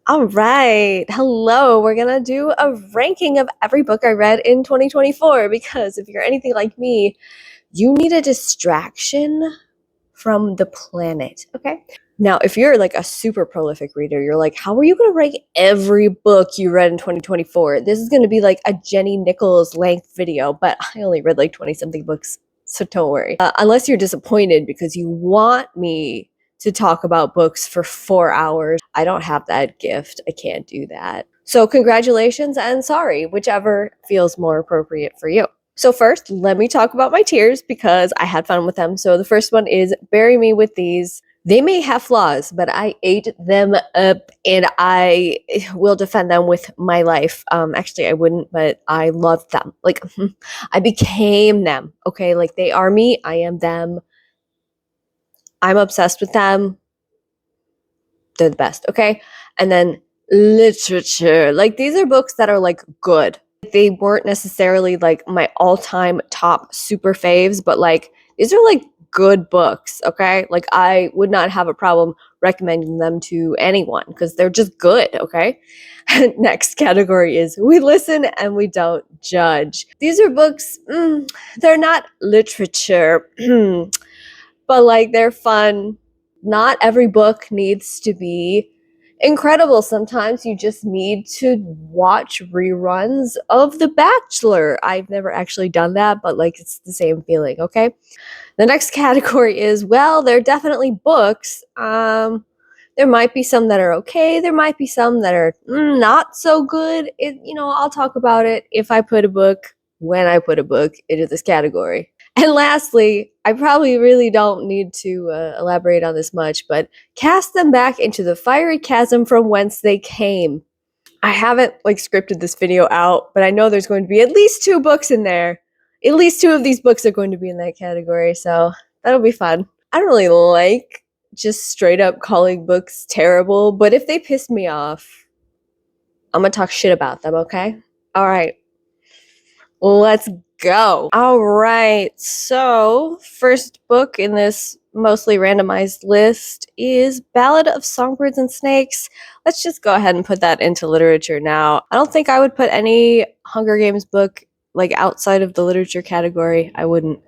All right. Hello. We're going to do a ranking of every book I read in 2024 because if you're anything like me, you need a distraction from the planet. Okay. Now, if you're like a super prolific reader, you're like, how are you going to rank every book you read in 2024? This is going to be like a Jenny Nichols length video, but I only read like 20 something books. So don't worry. Unless you're disappointed because you want me to talk about books for 4 hours. I don't have that gift. I can't do that. So congratulations and sorry, whichever feels more appropriate for you. So first, let me talk about my tiers because I had fun with them. So the first one is Bury Me With These. They may have flaws, but I ate them up and I will defend them with my life. Actually, I wouldn't, but I loved them. Like, I became them. Okay, like they are me. I am them. I'm obsessed with them. They're the best. Okay, and then literature. Like these are books that are like good. They weren't necessarily like my all-time top super faves, but like these are like good books. Okay, like I would not have a problem recommending them to anyone because they're just good. Okay. Next category is we listen and we don't judge. These are books, they're not literature, but like they're fun. Not every book needs to be incredible. Sometimes you just need to watch reruns of The Bachelor. I've never actually done that, but like it's the same feeling, okay? The next category is, well, they're definitely books. There might be some that are okay. There might be some that are not so good. I'll talk about it if I put a book, when I put a book into this category. And lastly, I probably really don't need to elaborate on this much, but cast them back into the fiery chasm from whence they came. I haven't like scripted this video out, but I know there's going to be at least 2 books in there. At least 2 of these books are going to be in that category, so that'll be fun. I don't really like just straight up calling books terrible, but if they piss me off, I'm gonna talk shit about them, okay? All right. Let's go. All right. So, first book in this mostly randomized list is Ballad of Songbirds and Snakes. Let's just go ahead and put that into literature now. I don't think I would put any Hunger Games book like outside of the literature category. I wouldn't.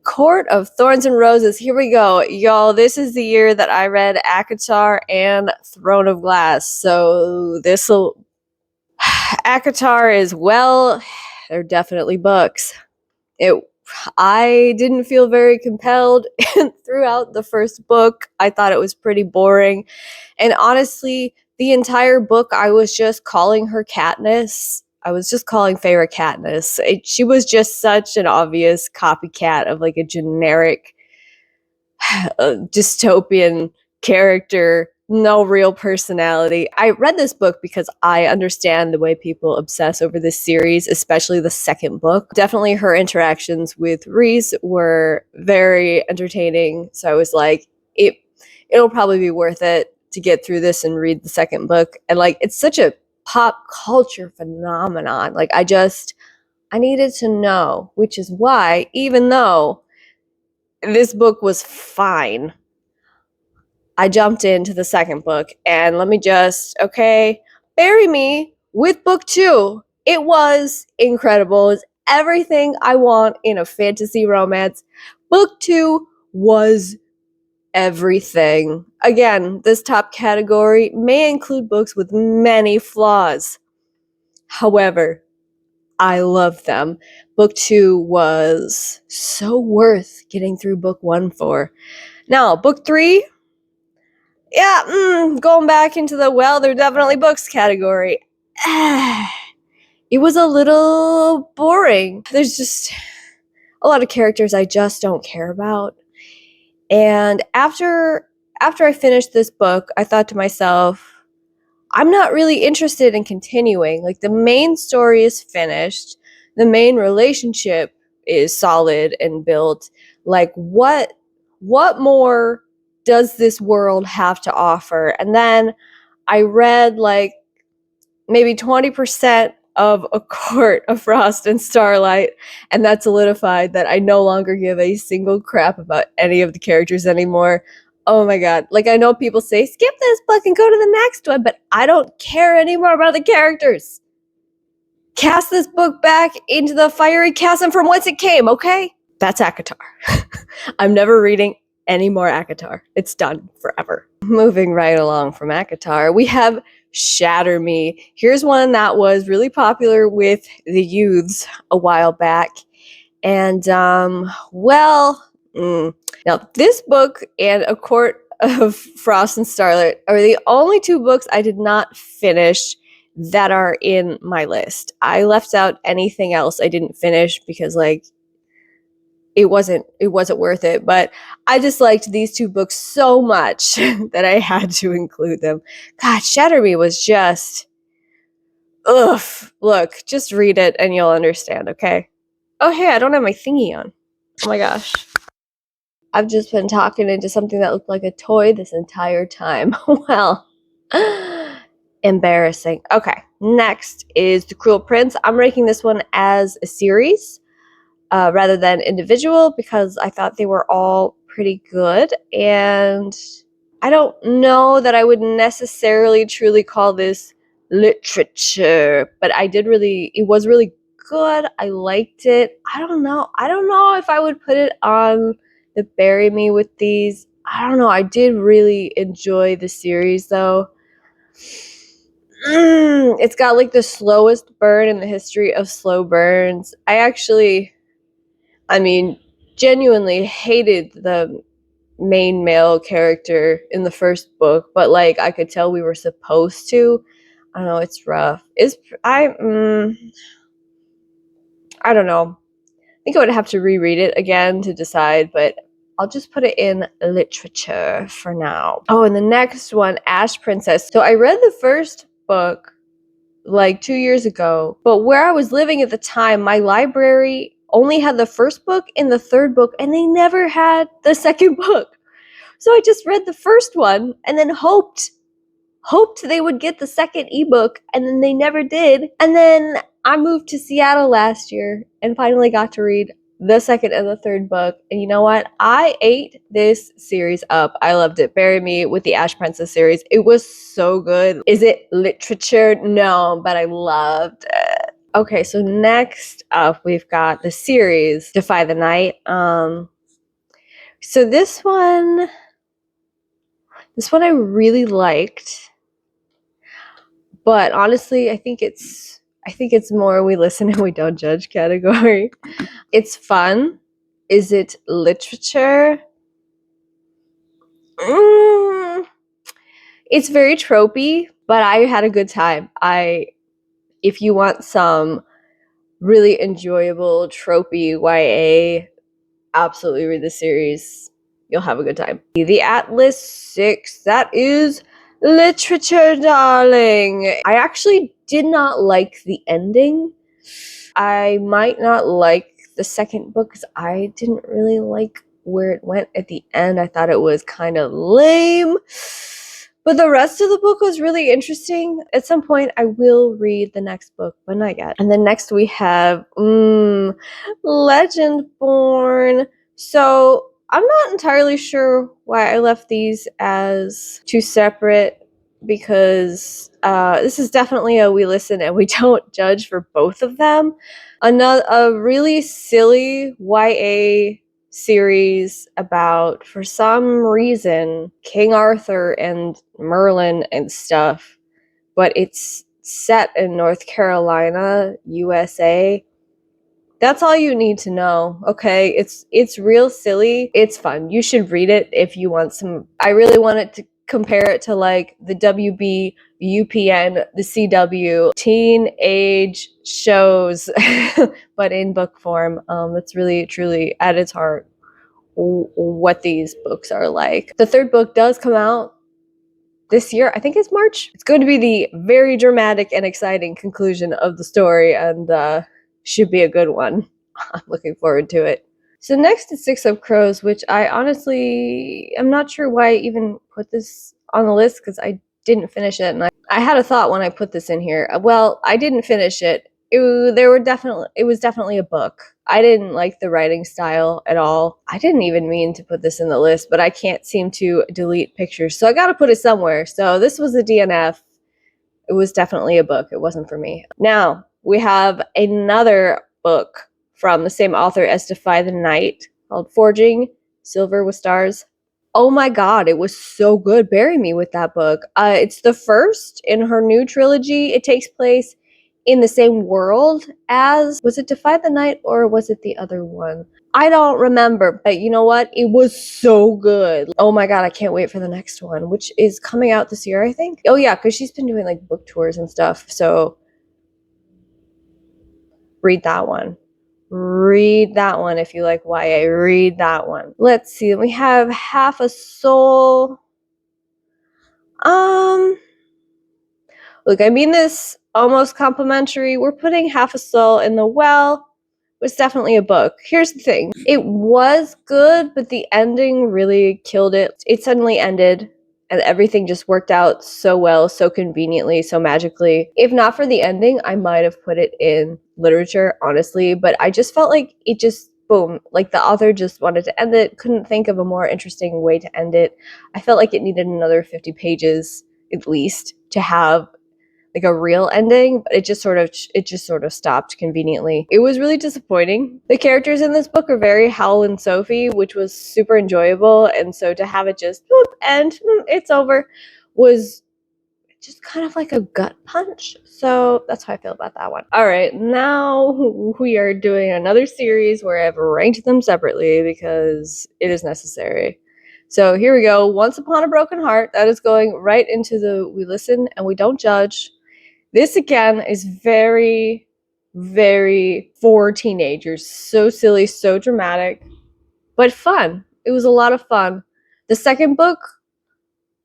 Court of Thorns and Roses. Here we go. Y'all, this is the year that I read ACOTAR and Throne of Glass. So, this'll ACOTAR is, well, they're definitely books. I didn't feel very compelled throughout the first book. I thought it was pretty boring. And honestly, the entire book, I was just calling her Katniss. I was just calling Feyre Katniss. She was just such an obvious copycat of like a generic dystopian character, no real personality. I read this book because I understand the way people obsess over this series, especially the second book. Definitely her interactions with Rhys were very entertaining. So I was like, it'll probably be worth it to get through this and read the second book. And like, it's such a pop culture phenomenon. Like I needed to know, which is why, even though this book was fine, I jumped into the second book, and let me bury me with book 2. It was incredible. It's everything I want in a fantasy romance. Book 2 was everything. Again, this top category may include books with many flaws. However, I love them. Book 2 was so worth getting through book 1 for. Now, book 3, going back into they're definitely books category. It was a little boring. There's just a lot of characters I just don't care about. And after I finished this book, I thought to myself, I'm not really interested in continuing. Like the main story is finished. The main relationship is solid and built. Like what more does this world have to offer? And then I read like maybe 20% of A Court of Frost and Starlight, and that solidified that I no longer give a single crap about any of the characters anymore. Oh my god. Like, I know people say, skip this book and go to the next one, but I don't care anymore about the characters. Cast this book back into the fiery chasm from whence it came, okay? That's ACOTAR. I'm never reading any more ACOTAR. It's done forever. Moving right along from ACOTAR, we have Shatter Me. Here's one that was really popular with the youths a while back. And, now this book and A Court of Frost and Starlight are the only two books I did not finish that are in my list. I left out anything else I didn't finish because, like, it wasn't worth it. But I just liked these two books so much that I had to include them. God, Shatter Me was just, ugh. Look, just read it and you'll understand, okay? Oh, hey, I don't have my thingy on. Oh my gosh. I've just been talking into something that looked like a toy this entire time. Well, embarrassing. Okay, next is The Cruel Prince. I'm ranking this one as a series rather than individual because I thought they were all pretty good. And I don't know that I would necessarily truly call this literature, but it was really good. I liked it. I don't know if I would put it on the Bury Me with These. I don't know. I did really enjoy the series though. It's got like the slowest burn in the history of slow burns. Genuinely hated the main male character in the first book, but like I could tell we were supposed to. I don't know, it's rough. I don't know. I think I would have to reread it again to decide, but I'll just put it in literature for now. Oh, and the next one, Ash Princess. So I read the first book like 2 years ago, but where I was living at the time, my library only had the first book and the third book, and they never had the second book. So I just read the first one and then hoped they would get the second ebook, and then they never did. And then I moved to Seattle last year and finally got to read the second and the third book. And you know what? I ate this series up. I loved it. Bury Me with the Ash Princess series. It was so good. Is it literature? No, but I loved it. Okay, so next up we've got the series Defy the Night. So this one I really liked, but honestly, I think it's more we listen and we don't judge category. It's fun. Is it literature? It's very tropey, but I had a good time. If you want some really enjoyable tropey YA, absolutely read the series. You'll have a good time. The Atlas 6, that is literature, darling. I actually did not like the ending. I might not like the second book because I didn't really like where it went at the end. I thought it was kind of lame. But the rest of the book was really interesting. At some point, I will read the next book, but not yet. And then next we have Legendborn. So I'm not entirely sure why I left these as two separate, because this is definitely a we listen and we don't judge for both of them. A really silly YA series about, for some reason, King Arthur and Merlin and stuff, but it's set in North Carolina, USA. That's all you need to know, okay? It's real silly. It's fun. You should read it if you want some. I really wanted to compare it to like the WB, the UPN, the CW, teenage shows, but in book form. That's really, truly at its heart what these books are like. The third book does come out this year. I think it's March. It's going to be the very dramatic and exciting conclusion of the story, and should be a good one. I'm looking forward to it. So next is Six of Crows, which I honestly am not sure why I even put this on the list because I didn't finish it. And I had a thought when I put this in here. Well, I didn't finish it. It was definitely a book. I didn't like the writing style at all. I didn't even mean to put this in the list, but I can't seem to delete pictures, so I got to put it somewhere. So this was a DNF. It was definitely a book. It wasn't for me. Now we have another book from the same author as Defy the Night called Forging Silver with Stars. Oh my god, it was so good. Bury me with that book. It's the first in her new trilogy. It takes place in the same world as, was it Defy the Night or was it the other one? I don't remember, but you know what? It was so good. Oh my god, I can't wait for the next one, which is coming out this year, I think. Oh yeah, because she's been doing like book tours and stuff. So read that one. Read that one if you like YA. Read that one. Let's see. We have Half a Soul. Look, I mean this almost complimentary. We're putting Half a Soul in the well. It was definitely a book. Here's the thing. It was good, but the ending really killed it. It suddenly ended, and everything just worked out so well, so conveniently, so magically. If not for the ending, I might have put it in literature, honestly, but I just felt like it just, boom, like the author just wanted to end it, couldn't think of a more interesting way to end it. I felt like it needed another 50 pages at least to have like a real ending, but it just sort of stopped conveniently. It was really disappointing. The characters in this book are very Howl and Sophie, which was super enjoyable, and so to have it just end, it's over, was just kind of like a gut punch. So that's how I feel about that one. All right, now we are doing another series where I've ranked them separately because it is necessary. So here we go. Once Upon a Broken Heart. That is going right into the We Listen and We Don't Judge. This again is very, very for teenagers. So silly, so dramatic, but fun. It was a lot of fun. The second book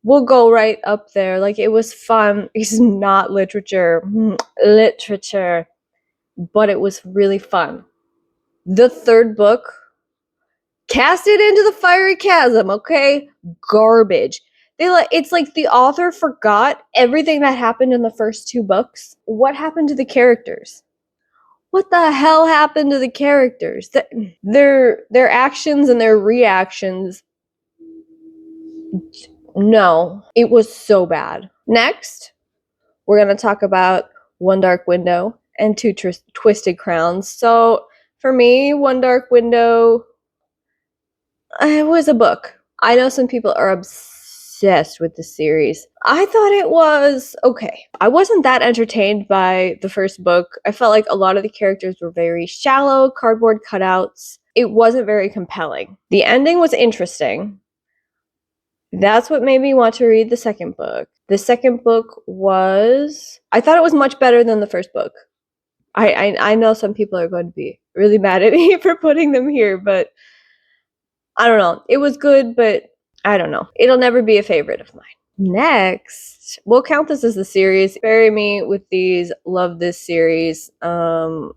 will go right up there. Like, it was fun. It's not literature, but it was really fun. The third book, cast it into the fiery chasm, okay? Garbage. It's like the author forgot everything that happened in the first two books. What happened to the characters? What the hell happened to the characters? Their actions and their reactions. No, it was so bad. Next, we're going to talk about One Dark Window and Two Twisted Crowns. So for me, One Dark Window, it was a book. I know some people are obsessed with the series. I thought it was okay. I wasn't that entertained by the first book. I felt like a lot of the characters were very shallow, cardboard cutouts. It wasn't very compelling. The ending was interesting. That's what made me want to read the second book. The second book was, I thought it was much better than the first book. I know some people are going to be really mad at me for putting them here, but I don't know. It was good, but I don't know. It'll never be a favorite of mine. Next, we'll count this as the series. Bury me with these. Love this series. I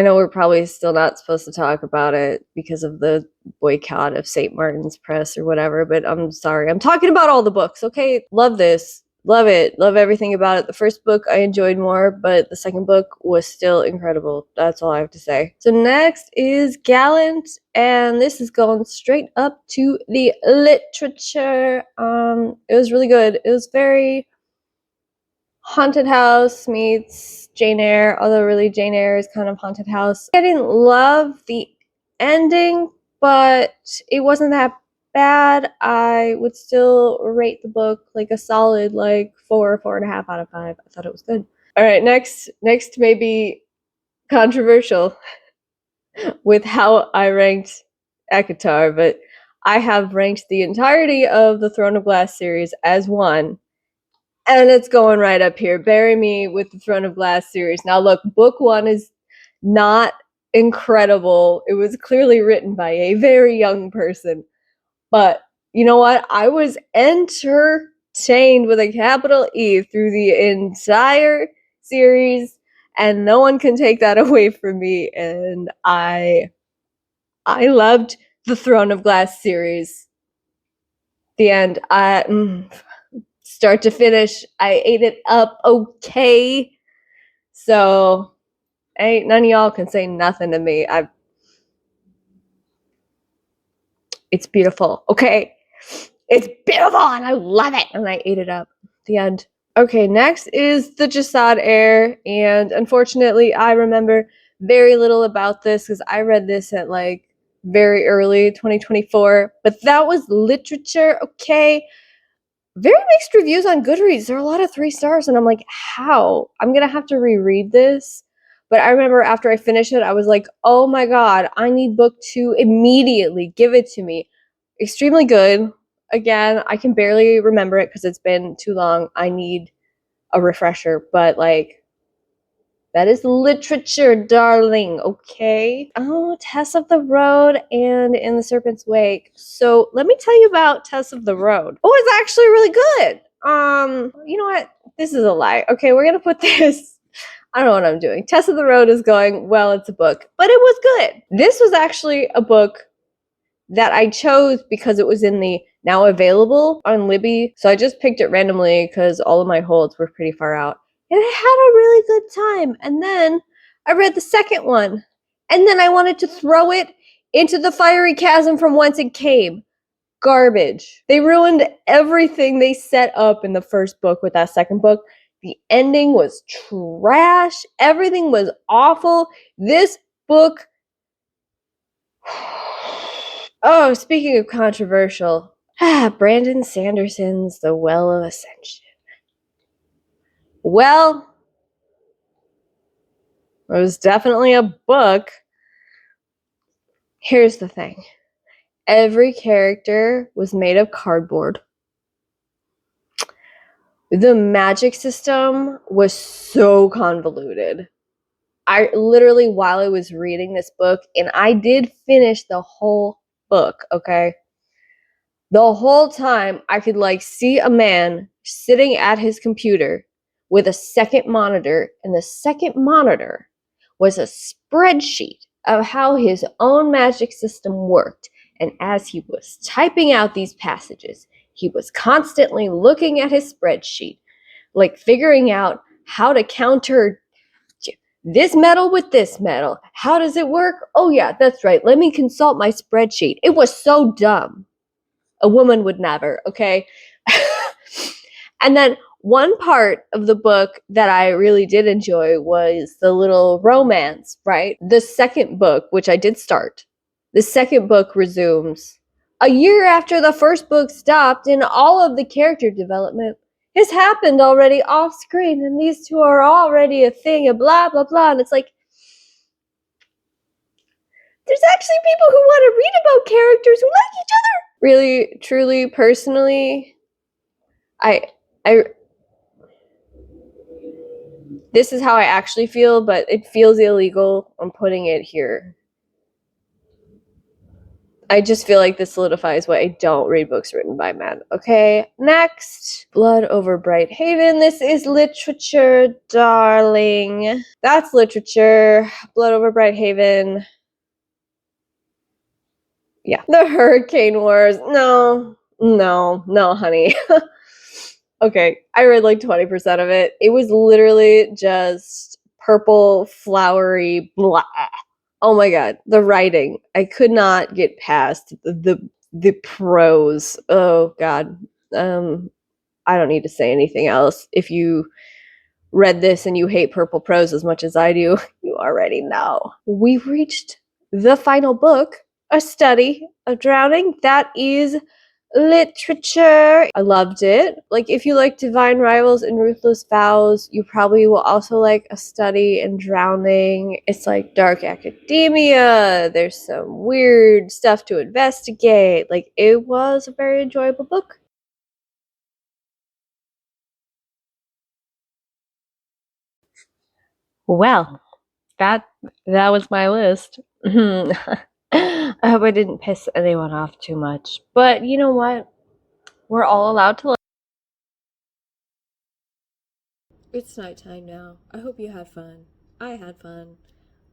know we're probably still not supposed to talk about it because of the boycott of St. Martin's Press or whatever, but I'm sorry. I'm talking about all the books, okay? Love this. Love it. Love everything about it. The first book I enjoyed more, but the second book was still incredible. That's all I have to say. So next is Gallant, and this is going straight up to the literature. It was really good. It was very haunted house meets Jane Eyre, although really Jane Eyre is kind of haunted house. I didn't love the ending, but it wasn't that bad. I would still rate the book like a solid like 4.5 out of 5. I thought it was good. All right, next may be controversial with how I ranked ACOTAR, but I have ranked the entirety of the Throne of Glass series as one. And it's going right up here. Bury me with the Throne of Glass series. Now, look, book one is not incredible. It was clearly written by a very young person. But you know what? I was entertained with a capital E through the entire series, and no one can take that away from me. And I loved the Throne of Glass series. The end. Start to finish, I ate it up. Okay. So ain't none of y'all can say nothing to me. It's beautiful. Okay. It's beautiful and I love it. And I ate it up. The end. Okay, next is the Jasad Heir. And unfortunately, I remember very little about this because I read this at like very early 2024. But that was literature. Okay. Very mixed reviews on Goodreads. There are a lot of 3 stars. And I'm like, how? I'm going to have to reread this. But I remember after I finished it, I was like, oh my God, I need book 2 immediately. Give it to me. Extremely good. Again, I can barely remember it because it's been too long. I need a refresher, but like, that is literature, darling, okay? Oh, Tess of the Road and In the Serpent's Wake. So let me tell you about Tess of the Road. Oh, it's actually really good. You know what? This is a lie. Okay, we're gonna put this. I don't know what I'm doing. Tess of the Road is going, well, it's a book, but it was good. This was actually a book that I chose because it was in the now available on Libby. So I just picked it randomly because all of my holds were pretty far out. And I had a really good time. And then I read the second one. And then I wanted to throw it into the fiery chasm from whence it came. Garbage. They ruined everything they set up in the first book with that second book. The ending was trash. Everything was awful. This book. Oh, speaking of controversial, Brandon Sanderson's The Well of Ascension. Well, it was definitely a book. Here's the thing. Every character was made of cardboard. The magic system was so convoluted. I literally, while I was reading this book, and I did finish the whole book, okay? The whole time I could like see a man sitting at his computer with a second monitor, and the second monitor was a spreadsheet of how his own magic system worked. And as he was typing out these passages, he was constantly looking at his spreadsheet, like figuring out how to counter this metal with this metal. How does it work? Oh, yeah, that's right. Let me consult my spreadsheet. It was so dumb. A woman would never, okay? And then one part of the book that I really did enjoy was the little romance, right? The second book, which I did start, the second book resumes a year after the first book stopped, and all of the character development has happened already off screen, and these two are already a thing, and blah, blah, blah. And it's like, there's actually people who want to read about characters who like each other. Really, truly, personally, I this is how I actually feel, but it feels illegal. I'm putting it here. I just feel like this solidifies why I don't read books written by men. Okay, next. Blood Over Bright Haven. This is literature, darling. That's literature. Blood Over Bright Haven. Yeah. The Hurricane Wars. No, honey. Okay, I read like 20% of it. It was literally just purple, flowery, blah. Oh my god, the writing. I could not get past the prose. Oh god. I don't need to say anything else. If you read this and you hate purple prose as much as I do, you already know. We've reached the final book, A Study of Drowning. That is literature. I loved it. Like, if you like Divine Rivals and Ruthless Vows, you probably will also like A Study in Drowning. It's like dark academia. There's some weird stuff to investigate. Like, it was a very enjoyable book. Well, that was my list. I hope I didn't piss anyone off too much. But you know what? We're all allowed to. It's nighttime now. I hope you had fun. I had fun.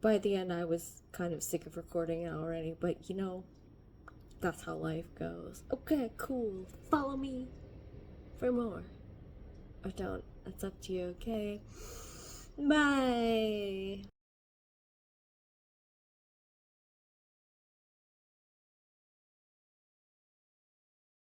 By the end, I was kind of sick of recording it already, but you know, that's how life goes. Okay, cool. Follow me for more. Or don't. That's up to you, okay? Bye.